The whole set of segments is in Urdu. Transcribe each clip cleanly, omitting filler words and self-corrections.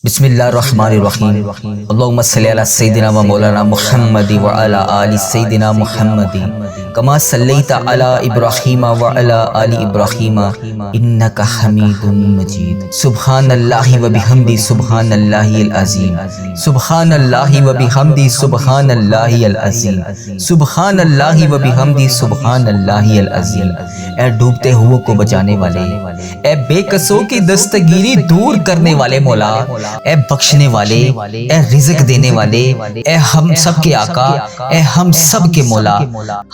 بسم اللہ الرحمن الرحیم اللہم صلی علی سیدنا و مولانا محمد و علی آل سیدنا محمد کما صلیت علی ابراہیم و علی آل ابراہیم انک حمید مجید۔ سبحان اللہ و بحمدہ سبحان اللہ العظیم، سبحان اللہ و بحمدہ سبحان اللہ العظیم، سبحان اللہ و بحمدہ سبحان اللہ العظیم۔ اے ڈوبتے ہوئے کو بچانے والے، اے بے قصوں کی دستگیری دور کرنے والے مولا، اے بخشنے والے، اے رزق دینے والے، اے ہم سب کے آقا، اے ہم سب کے مولا،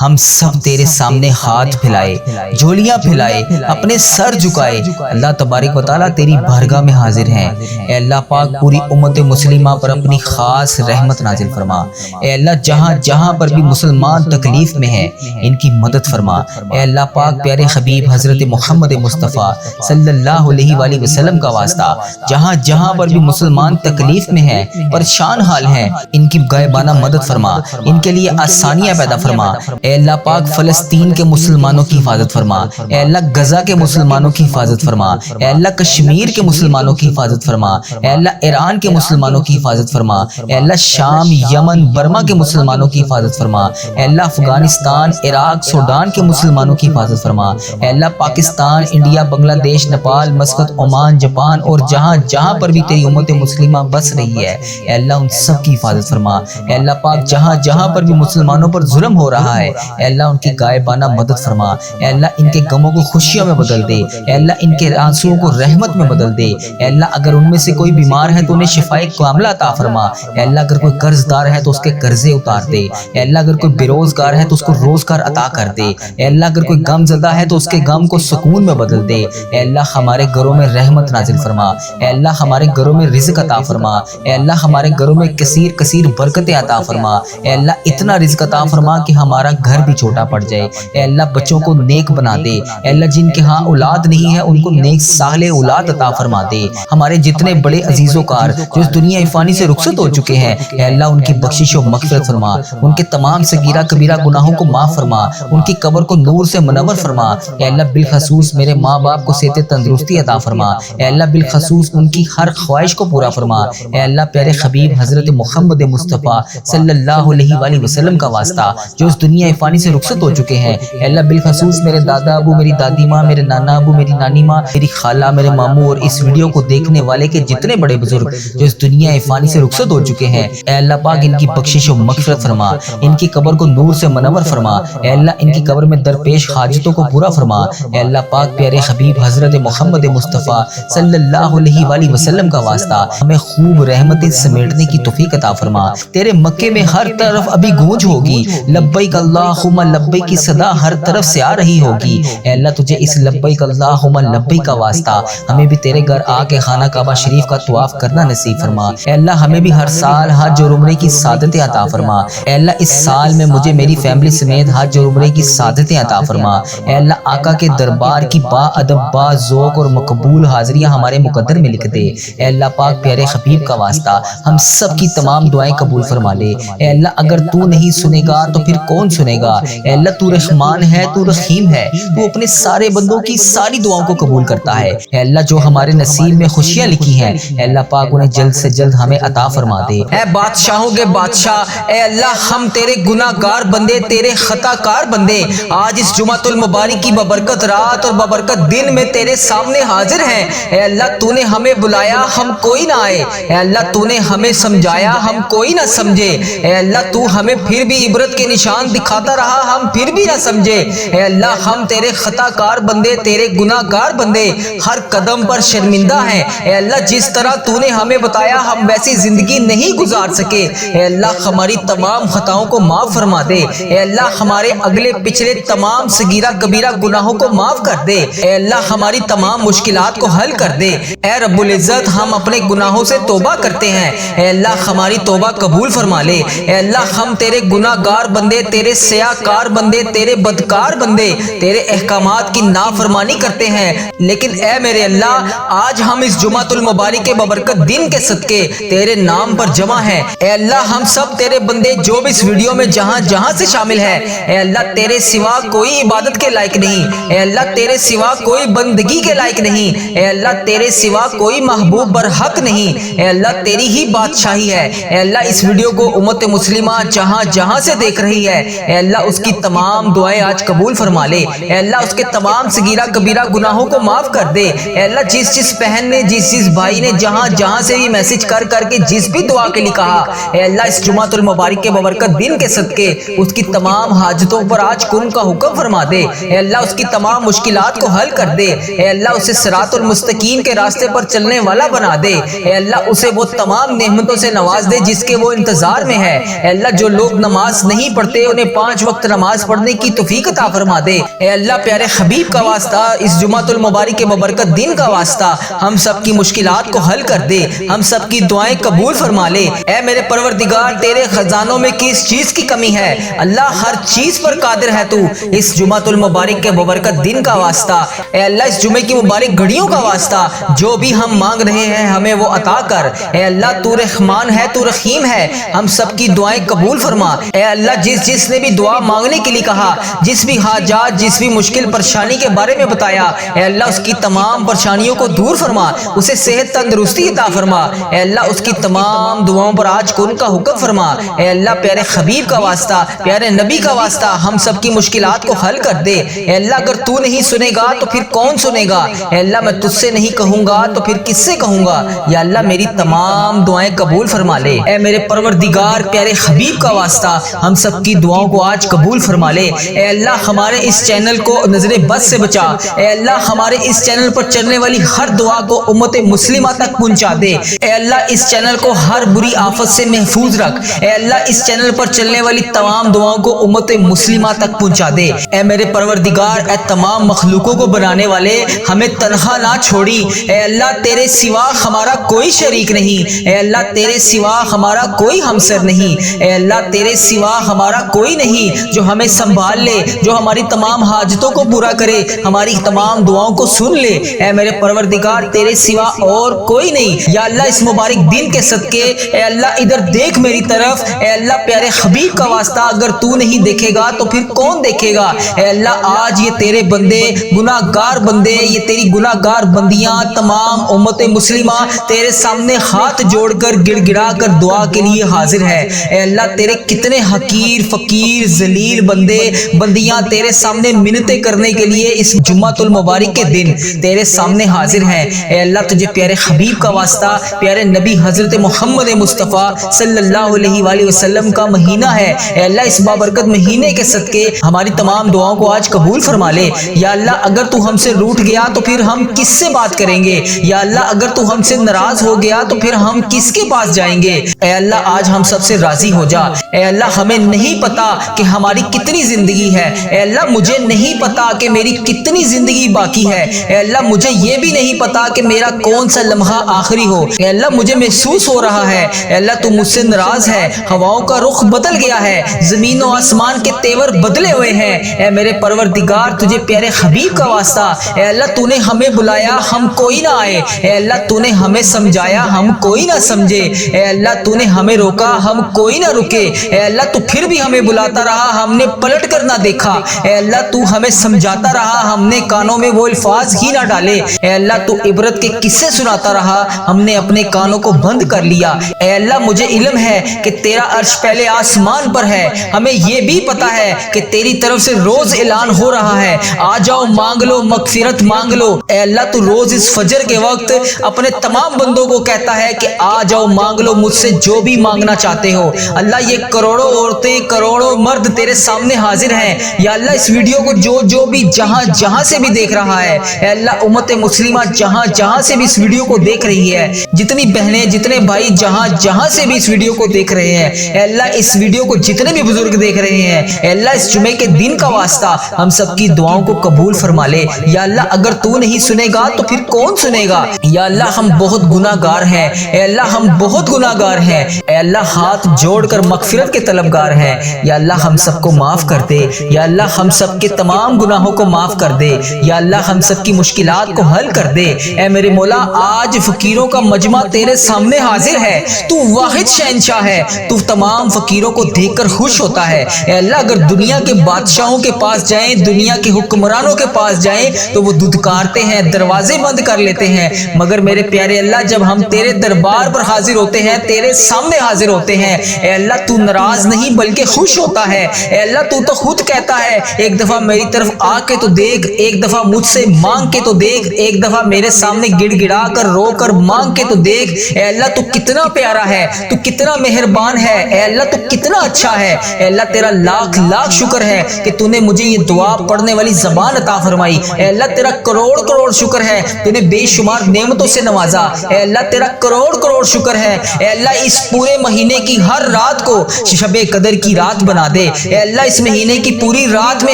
ہم سب تیرے سامنے ہاتھ پھیلائے، جھولیاں پھیلائے، اپنے سر جھکائے اللہ تبارک و تعالیٰ تیری بارگاہ میں حاضر ہیں۔ اے اللہ پاک پوری امت مسلمہ پر اپنی خاص رحمت نازل فرما۔ اے اللہ جہاں جہاں پر بھی مسلمان تکلیف میں ہیں ان کی مدد فرما۔ اے اللہ پاک پیارے حبیب حضرت محمد مصطفیٰ صلی اللہ علیہ وآلہ وسلم کا واسطہ جہاں جہاں پر بھی مسلمان تکلیف میں ہیں، پریشان حال ہیں، ان کی غائبانہ مدد فرما، ان کے لیے آسانیاں پیدا فرما۔ اے اللہ پاک فلسطین کے مسلمانوں کی حفاظت فرما، اے اللہ غزہ کے مسلمانوں کی حفاظت فرما، اے اللہ کشمیر کے مسلمانوں کی حفاظت فرما، اے اللہ ایران کے مسلمانوں کی حفاظت فرما، اے اللہ شام، یمن، برما کے مسلمانوں کی حفاظت فرما، اے اللہ افغانستان، عراق، سوڈان کے مسلمانوں کی حفاظت فرما، اے اللہ پاکستان، انڈیا، بنگلہ دیش، نیپال، مسقط، عمان، جاپان اور جہاں جہاں پر بھی تیری امت مسلمہ بس رہی ہے اے اللہ ان سب کی حفاظت فرما۔ اے اللہ پاک جہاں جہاں پر بھی مسلمانوں پر ظلم ہو رہا ہے اے اللہ ان کی غائبانہ مدد فرما۔ اے اللہ ان کے غموں کو خوشیوں میں بدل دے، اے اللہ ان کے آنسوؤں کو رحمت میں بدل دے۔ اے اللہ اگر ان میں سے کوئی بیمار ہے تو انہیں شفائے کاملہ عطا فرما۔ اے اللہ اگر کوئی قرض دار ہے تو اس کے قرضے اتار دے۔ اے اللہ اگر کوئی بے روزگار ہے تو اس کو روزگار عطا کر دے۔ اے اللہ اگر کوئی غم زدہ ہے تو اس کے غم کو سکون میں بدل دے۔ اے اللہ ہمارے گھروں میں رحمت نازل فرما۔ اے اللہ ہمارے گھروں میں رزق عطا فرما۔ اے اللہ ہمارے گھروں میں کثیر کثیر برکتیں عطا فرما۔ اے اللہ اتنا رزق عطا فرما کہ ہمارا گھر بھی چھوٹا پڑ جائے۔ اے اللہ بچوں کو نیک بنا دے۔ اے اللہ جن کے ہاں اولاد نہیں ہے ان کو نیک صالح اولاد عطا فرما دے۔ ہمارے جتنے بڑے عزیز و کار جو اس دنیا فانی سے رخصت ہو چکے ہیں اے اللہ ان کی بخشش و مغفرت فرما، ان کے تمام صغیرہ کبیرہ گناہوں کو معاف فرما، ان کی قبر کو نور سے منور فرما۔ اے اللہ بالخصوص میرے ماں باپ کو صحت تندرستی عطا فرما۔ اے اللہ بالخصوص ان کی ہر خواہش کو پورا فرما۔ اے اللہ پیارے حبیب حضرت محمد مصطفیٰ صلی اللہ علیہ وآلہ وسلم کا واسطہ جو اس دنیا فانی سے رخصت ہو چکے ہیں اے اللہ بالخصوص میرے دادا ابو، میری دادی ماں، میرے نانا ابو، میری نانی ماں، میری خالہ، میرے ماموں اور اس ویڈیو کو دیکھنے والے کے جتنے بڑے بزرگ جو اس دنیا فانی سے رخصت ہو چکے ہیں اے اللہ پاک ان کی بخشش و مغفرت فرما، ان کی قبر کو نور سے منور فرما۔ اے اللہ ان کی قبر میں درپیش حاجتوں کو پورا فرما۔ اے اللہ پاک پیارے حبیب حضرت محمد مصطفیٰ صلی اللہ علیہ وآلہ وسلم کا واسطہ ہمیں خوب رحمتیں سمیٹنے کی توفیق عطا فرما۔ تیرے مکے میں ہر طرف ابھی گونج ہوگی، لبیک اللہم لبیک کی صدا ہر طرف سے آ رہی ہوگی۔ اے اللہ تجھے اس لبیک اللہم لبیک کا واسطہ ہمیں بھی تیرے گھر آ کے خانہ کعبہ شریف کا طواف کرنا نصیب فرما۔ اے اللہ ہمیں بھی ہر سال حج اور عمرے کی سعادتیں عطا فرما۔ اے اللہ اس سال میں مجھے میری فیملی سمیت حج اور عمرے کی سعادتیں عطا فرما۔ اے اللہ آقا کے دربار کی با ادب، با ذوق اور مقبول حاضریاں ہمارے مقدر میں لکھ دے۔ اے اللہ پاک پیارے حبیب کا واسطہ ہم سب کی تمام دعائیں قبول فرما لے۔ اے اللہ اگر تو نہیں سنے گا تو پھر کون سنے گا؟ اے اللہ تو رحمان ہے، تو رحیم ہے، تو اپنے سارے بندوں کی ساری دعاؤں کو قبول کرتا ہے۔ اے اللہ جو ہمارے نصیب میں خوشیاں لکھی ہیں اے اللہ پاک انہیں جلد سے جلد ہمیں عطا فرما دے۔ اے بادشاہوں کے بادشاہ اے اللہ ہم تیرے گناہ گار بندے، تیرے خطا کار بندے آج اس جمعۃ المبارک کی ببرکت رات اور ببرکت دن میں تیرے سامنے حاضر ہیں۔ اے اللہ تو نے ہمیں بلایا ہم کوئی نہ آئے، اے اللہ تو نے ہمیں سمجھایا ہم کوئی نہ سمجھے، اے اللہ تو ہمیں پھر بھی عبرت کے نشان دکھاتا رہا ہم پھر بھی نہ سمجھے۔ اے اللہ ہم تیرے خطا کار بندے، تیرے گناہ گار بندے ہر قدم پر شرمندہ ہیں۔ اے اللہ جس طرح تو نے ہمیں بتایا ہم ویسی زندگی نہیں گزار سکے، اے اللہ ہماری تمام خطاؤں کو معاف فرما دے۔ اے اللہ ہمارے اگلے پچھلے تمام صغیرہ کبیرہ گناہوں کو معاف کر دے۔ اے اللہ ہماری تمام مشکلات کو حل کر دے۔ اے رب العزت ہم اپنے گناہوں سے توبہ کرتے ہیں، اے اللہ ہماری توبہ قبول فرما لے۔ اے اللہ ہم تیرے گناہ گار بندے، تیرے سیاہ کار بندے، تیرے بدکار بندے تیرے احکامات کی نافرمانی کرتے ہیں، لیکن اے میرے اللہ آج ہم اس جمعۃ المبارک کے ببرکت دن کے صدقے تیرے نام پر جمع ہیں۔ اے اللہ ہم سب تیرے بندے جو بھی اس ویڈیو میں جہاں جہاں سے شامل ہیں اے اللہ تیرے سوا کوئی عبادت کے لائق نہیں، اے اللہ تیرے سوا کوئی بندگی کے لائق نہیں، اے اللہ تیرے سوا کوئی محبوب بر برحق نہیں، اے اللہ تیری ہی بادشاہی ہے۔ اے اللہ اس ویڈیو کو امت مسلمہ جہاں جہاں سے دیکھ رہی ہے، اے اللہ اس کی تمام دعائیں آج قبول فرما لے۔ اے اللہ اس کے تمام صغیرہ کبیرہ گناہوں کو معاف کر دے۔ اے اللہ جس بہن نے جس بھائی نے جہاں جہاں سے بھی میسج کر کے جس بھی دعا کے لیے کہا، اے اللہ اس جمعۃ المبارک کے ببرکت دن کے صدقے اس کی تمام حاجتوں پر آج کن کا حکم فرما دے۔ اے اللہ اس کی تمام مشکلات کو حل کر دے۔ اے اللہ اسے صراط المستقیم کے راستے پر چلنے والا بنا دے۔ اے اللہ اسے وہ تمام نعمتوں سے نواز دے جس کے وہ انتظار میں ہے۔ اے اللہ جو لوگ نماز نہیں پڑھتے انہیں 5 وقت نماز پڑھنے کی توفیق عطا فرما دے۔ اے اللہ پیارے حبیب کا واسطہ، اس جمعۃ المبارک کے ببرکت دن کا واسطہ ہم سب کی مشکلات کو حل کر دے، ہم سب کی دعائیں قبول فرما لے۔ اے میرے پروردگار تیرے خزانوں میں کس چیز کی کمی ہے؟ اللہ ہر چیز پر قادر ہے تو۔ اس جمعۃ المبارک کے ببرکت دن کا واسطہ، اے اللہ اس جمعے کی مبارک گھڑیوں کا واسطہ جو بھی ہم مانگ رہے ہیں ہمیں وہ عطا کر۔ اے اللہ تو رحمان ہے، تو رحیم ہے، ہم سب کی دعائیں قبول فرما۔ اے اللہ جس نے بھی دعا مانگنے کے لیے کہا، جس بھی حاجات جس بھی مشکل پریشانی کے بارے میں بتایا، اے اللہ اس کی تمام پریشانیوں کو دور فرما، اسے صحت تندرستی عطا فرما۔ اے اللہ اس کی تمام دعاؤں پر آج کن کا حکم فرما۔ اے اللہ پیارے حبیب کا واسطہ، پیارے نبی کا واسطہ ہم سب کی مشکلات کو حل کر دے۔ اے اللہ اگر تو نہیں سنے گا تو پھر کون سنے گا؟ اے اللہ میں تجھ سے نہیں کہوں گا تو پھر کس سے کہوں گا؟ یا اللہ میری تمام دعائیں قبول فرما لے۔ اے میرے پروردگار پیارے حبیب کا واسطہ ہم سب کی دعاؤں کو آج قبول فرما لے۔ اے اللہ ہمارے اس چینل کو نظر بد سے بچا۔ اے اللہ ہمارے اس چینل پر چلنے والی ہر دعا کو امت مسلمہ تک پہنچا دے۔ اے اللہ اس چینل کو ہر بری آفت سے محفوظ رکھ۔ اے اللہ اس چینل پر چلنے والی تمام دعاؤں کو امت مسلمہ تک پہنچا دے۔ اے میرے پروردگار اے تمام مخلوقوں کو بنانے والے ہمیں تنہا نہ چھوڑی۔ اے اللہ تیرے سوا ہمارا کوئی شریک نہیں۔ اے اللہ تیرے سوا ہمارا کوئی ہمسر نہیں۔ اے اللہ تیرے سوا ہمارا کوئی نہیں جو ہمیں سنبھال لے، جو ہماری تمام حاجتوں کو پورا کرے، ہماری تمام دعاؤں کو سن لے۔ اے میرے پروردگار تیرے سوا اور کوئی نہیں۔ یا اللہ اس مبارک دن کے صدقے اے اللہ ادھر دیکھ میری طرف۔ اے اللہ پیارے حبیب کا واسطہ اگر تو نہیں دیکھے گا تو پھر کون دیکھے گا؟ اے اللہ آج یہ تیرے بندے گناہ گار بندے، یہ تیری گناہ گار بندیاں تمام امت مسلمہ تیرے سامنے ہاتھ جوڑ کر گڑ گڑا کر دعا کے لیے حاضر ہے۔ اے اللہ تیرے کتنے حقیر فقیر ذلیل بندے بندیاں تیرے سامنے منتیں کرنے کے لیے اس جمعۃ المبارک کے دن تیرے سامنے حاضر ہیں۔ اے اللہ تجھے پیارے حبیب کا واسطہ، پیارے نبی حضرت محمد مصطفیٰ صلی اللہ علیہ وآلہ وسلم کا مہینہ ہے۔ اے اللہ اس بابرکت مہینے کے صدقے ہماری تمام دعاؤں کو آج قبول فرما لے۔ یا اللہ اگر تو ہم سے روٹھ گیا تو پھر ہم کس سے بات کریں گے؟ یا اللہ اگر تو ہم سے ناراض ہو گیا تو پھر ہم کس کے پاس جائیں گے؟ اے اللہ آج ہم سب سے راضی ہو جا۔ اے اللہ ہمیں نہیں پتا کہ ہماری کتنی زندگی ہے۔ اے اللہ مجھے نہیں پتا کہ میری کتنی زندگی باقی ہے۔ اے اللہ مجھے یہ بھی نہیں پتا کہ میرا کون سا لمحہ آخری ہو۔ اے اللہ مجھے محسوس ہو رہا ہے اے اللہ تو مجھ سے ناراض ہے، ہواؤں کا رخ بدل گیا ہے، زمین و آسمان کے تیور بدلے ہوئے ہیں۔ اے میرے پروردگار تجھے پیارے حبیب کا واسطہ، اے اللہ تو نے ہمیں بلایا ہم کوئی نہ آئے، اے اللہ تو نے ہمیں سمجھایا ہم کوئی نہ سمجھے، اے اللہ تو نے ہمیں روکا ہم کوئی نہ رکے، اے اللہ تو پھر بھی ہمیں بلاتا رہا ہم نے پلٹ کر نہ دیکھا، اے اللہ تو ہمیں سمجھاتا رہا ہم نے کانوں میں وہ الفاظ ہی نہ ڈالے، اے اللہ تو عبرت کے قصے سناتا رہا ہم نے اپنے کانوں کو بند کر لیا۔ اے اللہ مجھے علم ہے کہ تیرا عرش پہلے آسمان پر ہے، ہمیں یہ بھی پتا ہے کہ تیری طرف سے روز اعلان ہو رہا ہے آ جاؤ مانگ لو مغفرت مانگ لو۔ اے اللہ تو روز اس فجر کے وقت اپنے تمام بندوں کو کہتا ہے کہ آ جاؤ مانگ لو مجھ سے جو بھی مانگنا چاہتے ہو۔ اللہ یہ کروڑوں عورتیں کروڑوں مرد تیرے سامنے حاضر ہیں، یا اللہ اس ویڈیو کو جو بھی جہاں جہاں سے بھی دیکھ رہا ہے، اے اللہ امت مسلمہ جہاں جہاں سے بھی اس ویڈیو کو دیکھ رہی ہے، جتنی بہنیں جتنے بھائی جہاں جہاں سے بھی اس ویڈیو کو دیکھ رہے ہیں، اے اللہ اس ویڈیو کو جتنے بھی بزرگ دیکھ رہے ہیں، اے اللہ اس جمعے کے دن کا واسطہ ہم سب کی دعاؤں کو قبول فرما لے۔ یا اللہ اگر تو نہیں سنے گا تو پھر کون سنے گا؟ یا اللہ ہم بہت گناہ گار ہیں، اے اللہ ہم بہت گناہ گار ہیں، اے اللہ ہاتھ جوڑ کر مغفرت کے طلبگار ہیں، یا اللہ ہم سب کو معاف کر دے، یا اللہ ہم سب کے تمام گناہوں کو معاف کر دے، یا اللہ ہم سب کی مشکلات کو حل کر دے۔ اے میرے مولا آج فقیروں کا مجمع تیرے سامنے حاضر ہے، تو واحد شہنشاہ ہے، تو تمام فقیروں کو دیکھ کر خوش ہوتا ہے۔ اے اللہ اگر دنیا کے بادشاہوں کے پاس جائیں، دنیا کے حکمرانوں کے پاس جائیں تو وہ دھتکارتے ہیں، دروازے بند کر لیتے ہیں، مگر میرے پیارے اللہ جب ہم تیرے دربار پر حاضر ہوتے ہیں، تیرے سامنے حاضر ہوتے ہیں، اے اللہ تو ناراض نہیں بلکہ خوش ہوتا ہے۔ اے اللہ تو خود کہتا ہے ایک دفعہ میری طرف آ کے تو دیکھ، ایک دفعہ مجھ سے مانگ کے تو دیکھ، ایک دفعہ میرے سامنے گڑ گڑا کر رو کر مانگ کے تو دیکھ۔ اے اللہ تو کتنا پیارا ہے، تو کتنا مہربان ہے، اے اللہ تو کتنا اچھا ہے۔ اے اللہ تیرا لاکھ لاکھ شکر ہے کہ تو نے مجھے یہ دعا پڑھنے والی زبان عطا فرمائی۔ اے اللہ تیرا کروڑ کروڑ شکر ہے، تو نے بے شمار نعمتوں سے نوازا۔ اے اللہ تیرا کروڑ کروڑ شکر ہے۔ اے اللہ اس پورے مہینے کی ہر رات کو شب قدر کی رات بنا دے۔ اے اللہ اس مہینے کی پوری رات میں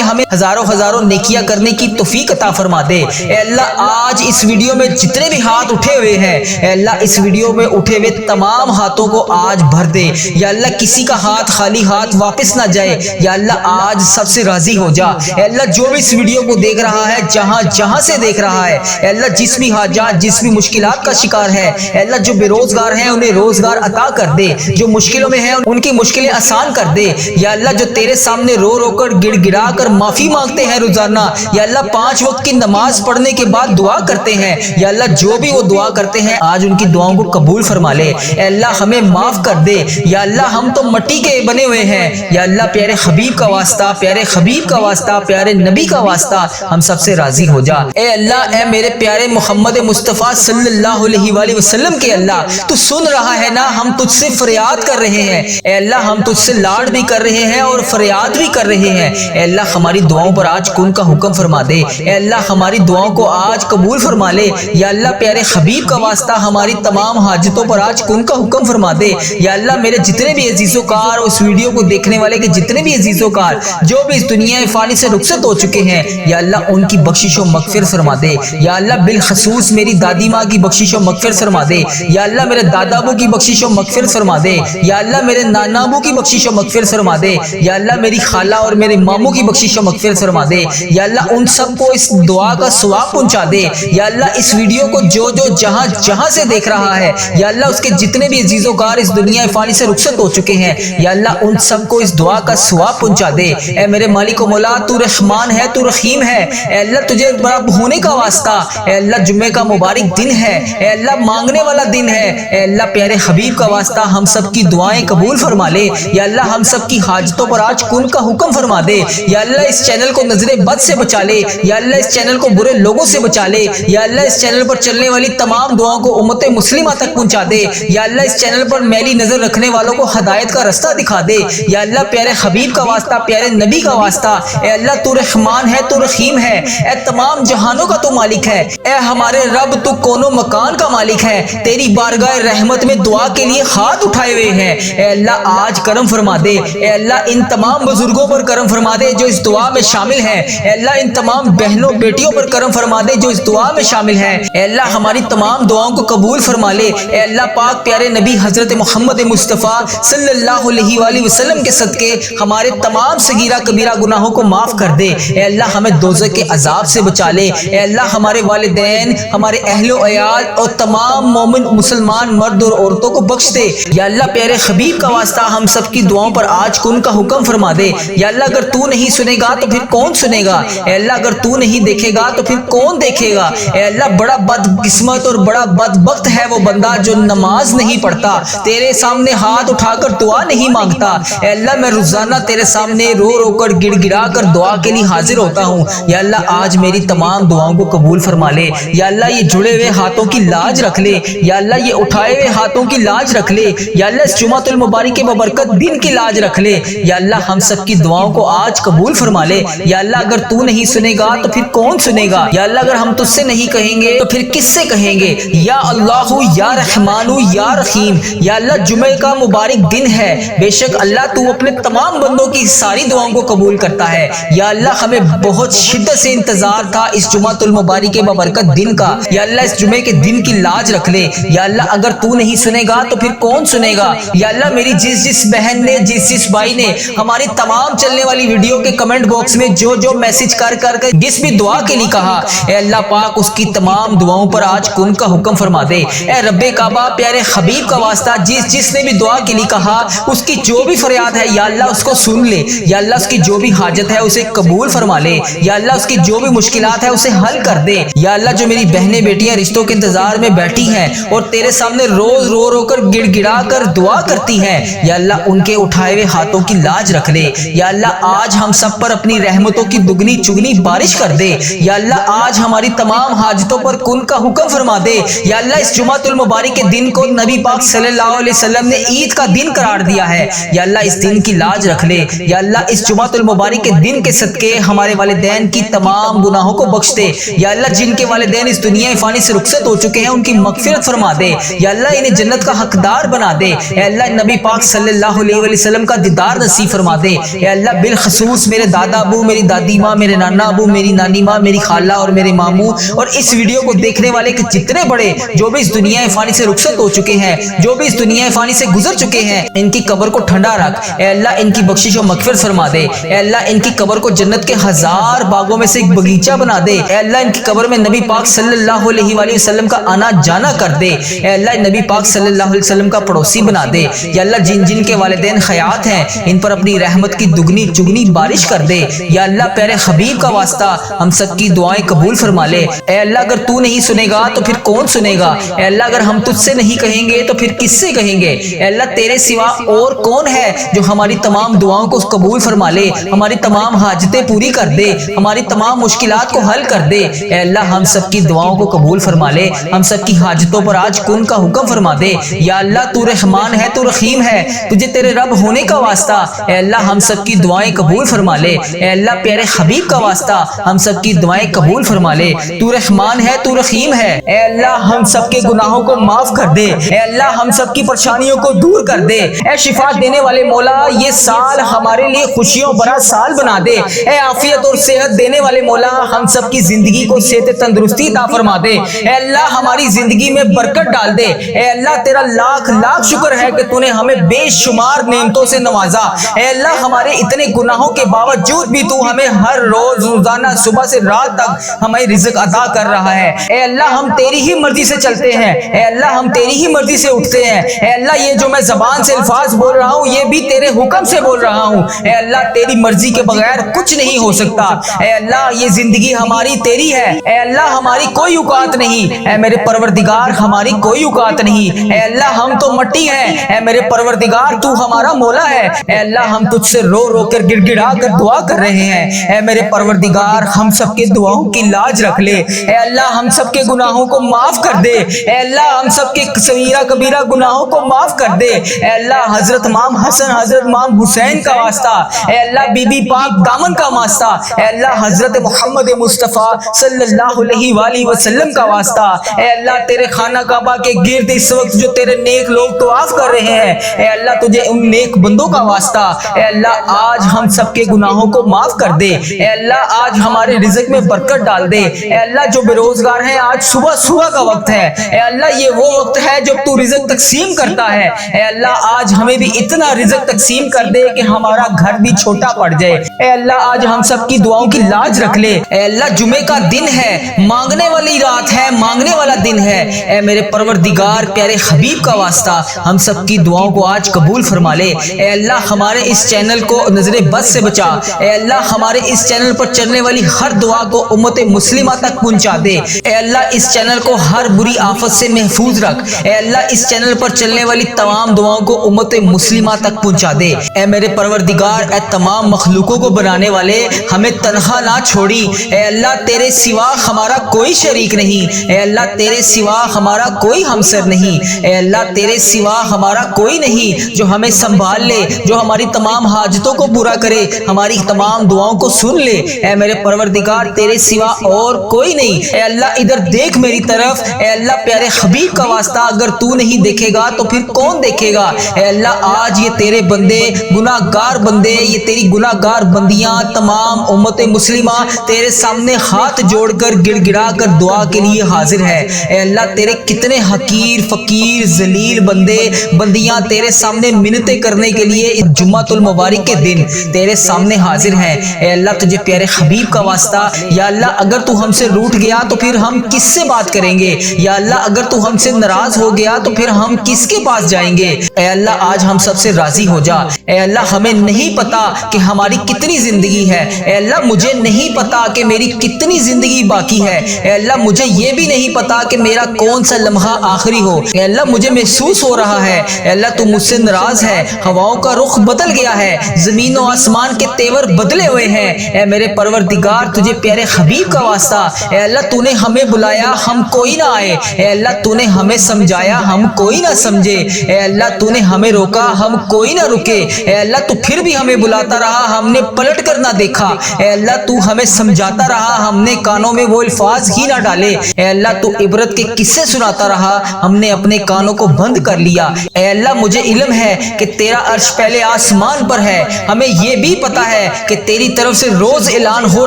ہمیں ہزاروں ہزاروں نیکیاں کرنے کی توفیق عطا فرما دے۔ اے اللہ آج اس ویڈیو میں جتنے بھی ہاتھ اٹھے ہوئے ہیں، اے اللہ اس ویڈیو میں اٹھے ہوئے تمام ہاتھوں کو آج بھر دے۔ یا اللہ کسی کا ہاتھ خالی ہاتھ واپس نہ جائے۔ یا اللہ آج سب سے راضی ہو جا۔ اے اللہ جو بھی اس ویڈیو کو دیکھ رہا ہے، جہاں جہاں سے دیکھ رہا ہے، اے اللہ جس بھی حاجات جس بھی مشکلات کا شکار ہے، اے اللہ جو بے روزگار ہیں انہیں روزگار عطا کر دے، جو مشکلوں میں ہیں ان کی مشکلیں آسان کر دے۔ یا اللہ جو تیرے سامنے رو رو کر گڑ گڑا کر معافی مانگتے ہیں روزانہ، یا اللہ 5 وقت کی نماز پڑھنے کے بعد دعا کرتے ہیں، یا اللہ جو بھی وہ دعا کرتے ہیں آج ان کی دعاؤں کو قبول فرما لے۔ اے اللہ ہمیں معاف کر دے۔ یا اللہ ہم تو مٹی کے بنے ہوئے ہیں، یا اللہ پیارے حبیب کا واسطہ، پیارے حبیب کا واسطہ، پیارے نبی کا واسطہ ہم سب سے راضی ہو جا۔ اے اللہ اے میرے پیارے محمد مصطفیٰ صلی اللہ علیہ وآلہ وسلم کے اللہ تو سن رہا ہے نا، ہم تجھ سے فریاد کر رہے ہیں۔ اے اللہ ہم تجھ سے لاڈ بھی کر رہے ہیں اور فریاد بھی کر رہے ہیں۔ اے اللہ ہماری دعاؤں پر آج کن کا حکم فرما دے۔ اے اللہ ہماری دعاؤں کو آج قبول فرما لے۔ یا اللہ پیارے حبیب کا واسطہ ہماری تمام حاجتوں پر آج کن کا حکم فرما دے۔ یا اللہ میرے جتنے بھی عزیز و کار اس ویڈیو کو دیکھنے والے کے جتنے بھی عزیز و کار جو بھی اس دنیا فانی سے رخصت ہو چکے ہیں، یا اللہ ان کی بخشش و مغفرت فرما دے۔ یا اللہ بالخصوص میری دادی ماں کی بخشش و مغفرت فرما دے۔ یا اللہ میرے دادا ابو کی بخشش و مغفرت فرما دے۔ یا اللہ میرے نانا ابو کی بخشش و مغفرت فرما دے۔ یا اللہ میری خالہ اور میرے ماموں کی بخشش و مغفرت فرما دے۔ یا اللہ ان سب کو اس دعا کا ثواب پہنچا دے۔ یا اللہ اس ویڈیو کو جو جہاں جہاں سے دیکھ رہا ہے، یا اللہ اس کے جتنے بھی عزیز و کار اس دنیا فانی سے رخصت ہو چکے ہیں، یا اللہ ان سب کو اس دعا کا ثواب پہنچا دے۔ اے میرے مالک و مولا تو رحمان ہے، تو رحیم ہے۔ اے اللہ تجھے بڑا ہونے کا واسطہ، اے اللہ جمعے کا مبارک دن ہے، اے اللہ مانگنے والا دن ہے، اے اللہ پیارے حبیب کا واسطہ ہم سب کی دعائیں قبول فرما لے۔ یا اللہ ہم سب کی حاجتوں پر آج کن کا حکم فرما دے۔ یا اللہ اس چینل کو نظر بد سے بچا لے۔ یا اللہ اس چینل کو برے لوگوں سے بچا لے۔ یا اللہ اس چینل پر چلنے والی تمام دعاؤں کو امت مسلمہ تک پہنچا دے۔ یا اللہ اس چینل پر میلی نظر رکھنے والوں کو ہدایت کا رستہ دکھا دے۔ یا اللہ پیارے حبیب کا واسطہ، پیارے نبی کا واسطہ، اے اللہ تو رحمان ہے، تو رحیم ہے، اے تمام جہانوں کا تو مالک ہے، اے ہمارے رب تو کونوں مکان کا مالک ہے، تیری بارگاہ رحمت میں دعا کے لیے ہاتھ اٹھائے ہوئے ہیں۔ اے اللہ آج کرم فرما دے۔ اے اللہ ان تمام بزرگوں پر کرم فرما دے جو اس دعا میں شامل ہیں۔ اے اللہ ان تمام بہنوں بیٹیوں پر کرم فرما دے جو اس دعا میں شامل ہیں۔ اے اللہ ہماری تمام دعاؤں کو قبول فرما لے۔ اے اللہ پاک پیارے نبی حضرت محمد مصطفیٰ صلی اللہ علیہ وآلہ وسلم کے صدقے ہمارے تمام صغیرہ کبیرہ گناہوں کو معاف کر دے۔ اے اللہ ہمیں دوزخ کے عذاب سے بچا لے۔ اے اللہ ہمارے والدین، ہمارے اہل و عیال اور تمام مومن مسلمان مرد اور عورتوں کو بخش دے۔ یا اللہ پیارے حبیب کا واسطہ ہم سب کی دعاؤں پر آج کن کا حکم فرما دے۔ یا اللہ اگر تو نہیں سنے گا تو پھر کون سنے گا؟ اے اللہ اگر تو نہیں دیکھے گا تو پھر کون دیکھے گا؟ اے اللہ بڑا بدقسمت اور بڑا بدبخت ہے وہ بندہ جو نماز نہیں پڑھتا، تیرے سامنے ہاتھ اٹھا کر دعا نہیں مانگتا۔ اے اللہ میں روزانہ تیرے سامنے رو رو کر گڑ گڑا کر دعا کے لیے حاضر ہوتا ہوں۔ یا اللہ آج میری تمام دعاؤں کو قبول فرما لے۔ یا اللہ یہ جڑے ہوئے ہاتھوں کی لاج رکھ لے۔ یا اللہ یہ اٹھائے ہوئے ہاتھوں کی لاج رکھ لے۔ یا اللہ اس جمعۃ المبارک کے ببرکت دن کی لاج رکھ لے۔ یا اللہ ہم سب کی دعاؤں کو آج قبول فرما لے۔ یا اللہ اگر تو نہیں سنے گا تو پھر کون سنے گا؟ یا اللہ اگر ہم تجھ سے نہیں کہیں گے تو پھر کس سے کہیں گے؟ یا اللہ یا رحمان یا رحیم، یا اللہ جمعے کا مبارک دن ہے، بے شک اللہ تو اپنے تمام بندوں کی ساری دعاؤں کو قبول کرتا ہے۔ یا اللہ ہمیں بہت شدت سے انتظار تھا اس جمعۃ المبارک کے ببرکت دن کا۔ یا اللہ اس جمعے کے دن کی لاج رکھ لے۔ یا اللہ اگر تو نہیں سنے گا تو پھر کون سنے گا؟ یا اللہ میری جس بہن نے جس بھائی نے ہماری تمام چلنے والی ویڈیو کے کمنٹ باکس میں جو میسج کر کے جس بھی دعا کے لیے کہا، اے اللہ پاک اس کی تمام دعاؤں پر آج کن کا حکم فرما دے۔ اے رب کعبہ پیارے حبیب کا واسطہ جس نے بھی دعا کے لیے کہا اس کی جو بھی فریاد ہے یا اللہ اس کو سن لے۔ یا اللہ اس کی جو بھی حاجت ہے اسے قبول فرما لے۔ یا اللہ اس کی جو بھی مشکلات ہے اسے حل کر دے۔ یا اللہ جو میری بہنیں بیٹیاں رشتوں کے انتظار بازار میں بیٹھی ہیں اور تیرے سامنے روز رو رو کر گڑ گڑا کر دعا کرتی ہیں، یا اللہ ان کے اٹھائے ہوئے ہاتھوں کی لاج رکھ لے۔ یا اللہ آج ہم سب پر اپنی رحمتوں کی دگنی چگنی بارش کر دے۔ یا اللہ آج ہماری تمام حاجتوں پر کن کا حکم فرما دے۔ یا اللہ اس جمعۃ المبارک کے دن کو نبی پاک صلی اللہ علیہ وسلم نے عید کا دن قرار دیا ہے، یا اللہ اس دن کی لاج رکھ لے۔ یا اللہ اس جمعۃ المبارک کے دن کے صدقے ہمارے والدین کی تمام گناہوں کو بخش دے۔ یا اللہ جن کے والدین اس دنیا فانی سے رخصت ہو چکے ہیں ان کی مغفرت فرما دے۔ یا اللہ انہیں جنت کا حقدار بنا دے۔ اے اللہ نبی پاک صلی اللہ علیہ وسلم کا دیدار نصیب فرما دے۔ اے اللہ بالخصوص میرے دادا ابو، میری دادی ماں، میرے نانا ابو، میری نانی ماں، میری خالہ اور میرے ماموں اور اس ویڈیو کو دیکھنے والے کے جتنے بڑے جو بھی اس دنیا فانی سے رخصت ہو چکے ہیں، جو بھی اس دنیا فانی سے گزر چکے ہیں، ان کی قبر کو ٹھنڈا رکھ۔ اے اللہ ان کی بخشش و مغفرت فرما دے۔ اے اللہ ان کی قبر کو جنت کے 1000 باغوں میں سے ایک باغیچہ بنا دے۔ اے اللہ ان کی قبر میں نبی پاک صلی اللہ علیہ وآلہ وسلم کا آنا جانا کر دے۔ اے اللہ نبی پاک صلی اللہ علیہ وسلم کا پڑوسی بنا دے۔ یا اللہ جن جن کے والدین حیات ہیں ان پر اپنی رحمت کی دگنی چگنی بارش کر دے۔ یا اللہ پیارے حبیب کا واسطہ ہم سب کی دعائیں قبول فرما لے۔ اے اللہ اگر تو نہیں سنے گا تو پھر کون سنے گا؟ اے اللہ اگر ہم تجھ سے نہیں کہیں گے تو پھر کس سے کہیں گے؟ اے اللہ تیرے سوا اور کون ہے جو ہماری تمام دعاؤں کو قبول فرما لے، ہماری تمام حاجتیں پوری کر دے، ہماری تمام مشکلات کو حل کر دے۔ اے اللہ ہم سب کی دعاؤں کو قبول فرما لے، ہم سب کی حاجتوں پر آج کن کا حکم فرما دے۔ یا اللہ تو رحمان ہے، تو رحیم ہے، تجھے تیرے رب ہونے کا واسطہ اے اللہ ہم سب کی دعائیں قبول فرما لے۔ اے اللہ پیارے حبیب کا واسطہ ہم سب کی دعائیں قبول فرما لے۔ تو رحمان ہے، تو رحیم ہے، اے اللہ ہم سب کے گناہوں کو معاف کر دے۔ اے اللہ ہم سب کی پریشانیوں کو دور کر دے۔ اے شفا دینے والے مولا یہ سال ہمارے لیے خوشیوں بھرا سال بنا دے۔ اے عافیت اور صحت دینے والے مولا ہم سب کی زندگی کو صحت تندرستی عطا فرما دے۔ اے اللہ ہماری زندگی میں برکت ڈال دے۔ اے اللہ تیرا لاکھ لاکھ شکر ہے کہ تو نے ہمیں بے شمار نعمتوں سے نوازا۔ اے اللہ ہمارے اتنے گناہوں کے باوجود بھی تو ہمیں ہر روز روزانہ صبح سے رات تک ہمیں رزق عطا کر رہا ہے۔ اے اللہ ہم تیری ہی مرضی سے چلتے ہیں، اے اللہ ہم تیری ہی مرضی سے اٹھتے ہیں۔ اے اللہ یہ جو میں زبان سے الفاظ بول رہا ہوں یہ بھی تیرے حکم سے بول رہا ہوں۔ اے اللہ تیری مرضی کے بغیر کچھ نہیں ہو سکتا۔ اے اللہ یہ زندگی ہماری تیری ہے، اے اللہ ہماری کوئی اوقات نہیں۔ اے میرے پروردگار ہماری کوئی اوقات نہیں۔ اے اللہ ہم تو مٹی ہیں، اے میرے پروردگار تو ہمارا مولا ہے۔ اے اللہ ہم تجھ سے رو رو کر گڑ گڑا کر دعا کر رہے ہیں۔ اے میرے پروردگار ہم سب کے دعاؤں کی لاج رکھ لے۔ اے اللہ ہم سب کے گناہوں کو معاف کر دے۔ اے اللہ ہم سب کے صغیرہ کبیرہ گناہوں کو معاف کر دے۔ اے اللہ حضرت امام حسن حضرت امام حسین کا واسطہ، اے اللہ بی بی پاک دامن کا واسطہ، اے اللہ حضرت محمد مصطفیٰ صلی اللہ علیہ وآلہ وسلم کا واسطہ، اے اللہ تیرے خانہ کعبہ کے گرد اس وقت جو تیرے نیک لوگ طواف کر رہے ہیں، اے اللہ تجھے ان نیک بندوں کا واسطہ، اے اللہ آج ہم سب کے گناہوں کو معاف کر دے۔ اے اللہ آج ہمارے رزق میں برکت ڈال دے۔ اے اللہ جو بے روزگار ہیں آج صبح صبح کا وقت ہے، اے اللہ یہ وہ وقت ہے جب تو رزق تقسیم کرتا ہے۔ اے اللہ آج ہمیں بھی اتنا رزق تقسیم کر دے کہ ہمارا گھر بھی چھوٹا پڑ جائے۔ اے اللہ آج ہم سب کی دعاؤں کی لاج رکھ لے۔ اے اللہ جمعے کا دن ہے، مانگنے والی رات ہے، مانگنے والا دن ہے۔ اے میرے پروردگار پیارے حبیب کا واسطہ ہم سب کی دعاؤں کو آج قبول فرما لے۔ اے اللہ ہمارے اس چینل کو نظر بد سے بچا۔ اے اللہ ہمارے اس چینل پر چلنے والی ہر دعا کو امت مسلمہ تک پہنچا دے۔ اے اللہ اس چینل کو ہر بری آفت سے محفوظ رکھ۔ اے اللہ اس چینل پر چلنے والی تمام دعاؤں کو امت مسلمہ تک پہنچا دے۔ اے میرے پروردگار اے تمام مخلوقوں کو بنانے والے ہمیں تنہا نہ چھوڑی۔ اے اللہ تیرے سوا ہمارا کوئی شریک نہیں۔ اے اللہ تیرے سوا ہمارا کوئی ہمسر نہیں۔ اے اللہ تیرے سوا ہمارا کوئی نہیں جو ہمیں سنبھال لے، جو ہماری تمام حاجتوں کو پورا کرے، ہماری تمام دعاؤں کو سن لے۔ اے میرے پروردگار تیرے سوا اور کوئی نہیں۔ اے اللہ ادھر دیکھ میری طرف، اے اللہ پیارے حبیب کا واسطہ اگر تو نہیں دیکھے گا تو پھر کون دیکھے گا؟ اے اللہ آج یہ تیرے بندے گناہ گار بندے، یہ تیری گناہ گار بندیاں تمام امت مسلمہ تیرے سامنے ہاتھ جوڑ کر گڑ گڑا کر دعا کے لیے حاضر ہے۔ اے اللہ تیرے کتنے حقیر فقیر ذلیل بندے بندیاں تیرے سامنے منتیں کرنے کے لیے اس جمعۃ المبارک کے دن تیرے سامنے حاضر ہیں۔ اے اللہ تجھے پیارے حبیب کا واسطہ یا اللہ اگر تو ہم سے روٹھ گیا تو پھر ہم کس سے بات کریں گے؟ یا اللہ اگر تو ہم سے ناراض ہو گیا تو پھر ہم کس کے پاس جائیں گے؟ اے اللہ آج ہم سب سے راضی ہو جا۔ اے اللہ ہمیں نہیں پتا کہ ہماری کتنی زندگی ہے، اے اللہ مجھے نہیں پتا کہ میری کتنی زندگی باقی ہے، اے اللہ مجھے یہ بھی نہیں پتا بتا کہ میرا کون سا لمحہ آخری ہو۔ اے اللہ مجھے محسوس ہو رہا ہے اے اللہ تو مجھ سے ناراض ہے، ہواؤں کا رخ بدل گیا ہے، زمین و آسمان کے تیور بدلے ہوئے ہیں۔ اے میرے پروردگار تجھے پیارے حبیب کا واسطہ، اے اللہ تو نے ہمیں بلایا ہم کوئی نہ آئے، اے اللہ تو نے ہمیں سمجھایا ہم کوئی نہ سمجھے، اے اللہ تو نے ہمیں روکا ہم کوئی نہ رکے، اے اللہ تو پھر بھی ہمیں بلاتا رہا ہم نے پلٹ کر نہ دیکھا، اے اللہ تو ہمیں سمجھاتا رہا ہم نے کانوں میں وہ الفاظ ہی نہ ڈالے، اے اللہ تو عبرت کے قصے سناتا رہا ہم نے اپنے کانوں کو بند کر لیا۔ اے اللہ مجھے علم ہے کہ تیرا عرش پہلے آسمان پر ہے، ہمیں یہ بھی پتا ہے کہ تیری طرف سے روز اعلان ہو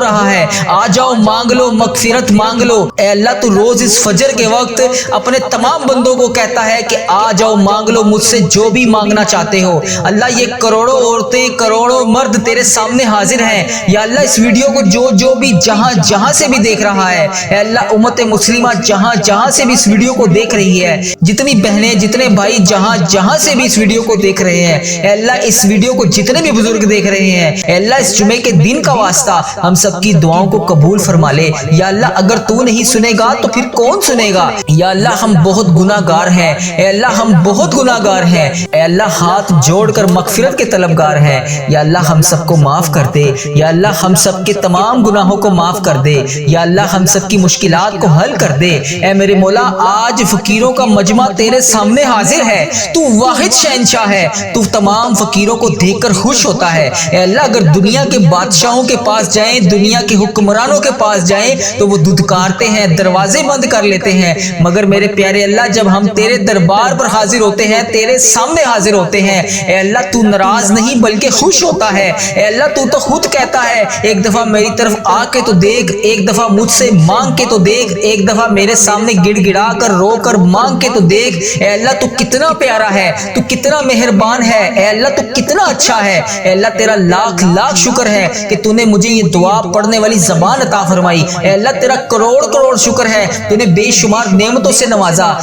رہا ہے آ جاؤ مانگ لو مغفرت مانگ لو۔ اے اللہ تو روز اس فجر کے وقت اپنے تمام بندوں کو کہتا ہے کہ آ جاؤ مانگ لو مجھ سے جو بھی مانگنا چاہتے ہو۔ اللہ یہ کروڑوں عورتیں کروڑوں مرد تیرے سامنے حاضر ہیں، یا اللہ اس ویڈیو کو جو بھی جہاں سے بھی دیکھ رہا ہے، اے اللہ امت مسلمہ جہاں سے بھی اس ویڈیو کو دیکھ رہی ہے، جتنی بہنیں جتنے بھائی جہاں سے بھی اس ویڈیو کو دیکھ رہے ہیں، اے اللہ اس ویڈیو کو جتنے بھی بزرگ دیکھ رہے ہیں، اے اللہ اس جمعے کے دن کا واسطہ ہم سب کی دعاؤں کو قبول فرما لے۔ یا اللہ اگر تو نہیں سنے گا تو پھر کون سنے گا؟ یا اللہ ہم بہت گناہ گار ہیں، اے اللہ ہم بہت گناہ گار ہیں، اے اللہ ہاتھ جوڑ کر مغفرت کے طلبگار ہیں، یا اللہ ہم سب کو معاف کر دے، یا اللہ ہم سب کے تمام گناہوں کو معاف کر دے، یا اللہ ہم سب کی مشکلات کو حل کر دے۔ اے میرے مولا آج فقیروں کا مجمع تیرے سامنے حاضر ہے، تو واحد شہنشاہ ہے، تو تمام فقیروں کو دیکھ کر خوش ہوتا ہے۔ اے اللہ اگر دنیا کے بادشاہوں کے پاس جائیں، دنیا کے حکمرانوں کے پاس جائیں تو وہ دھتکارتے ہیں، دروازے بند کر لیتے ہیں، مگر میرے پیارے اللہ جب ہم تیرے دربار پر حاضر ہوتے ہیں، تیرے سامنے حاضر ہوتے ہیں، اے اللہ تو ناراض نہیں بلکہ خوش ہوتا ہے۔ اے اللہ تو خود کہتا ہے ایک دفعہ میری طرف آ کے تو دیکھ، ایک دفعہ مجھ سے مانگ کے تو دیکھ، ایک دفعہ میرے سامنے گڑ گڑا کر رو کر مانگ کے تو دیکھ۔ اے اللہ تو کتنا پیارا ہے، تو کتنا مہربان ہے، اے اللہ تو کتنا اچھا ہے۔ اے اللہ تیرا لاکھ لاکھ شکر ہے کہ تو نے مجھے یہ دعا پڑھنے والی زبان عطا فرمائی۔ اے اللہ تیرا کروڑ کروڑ شکر ہے تو نے بے شمار نعمتوں سے نوازا۔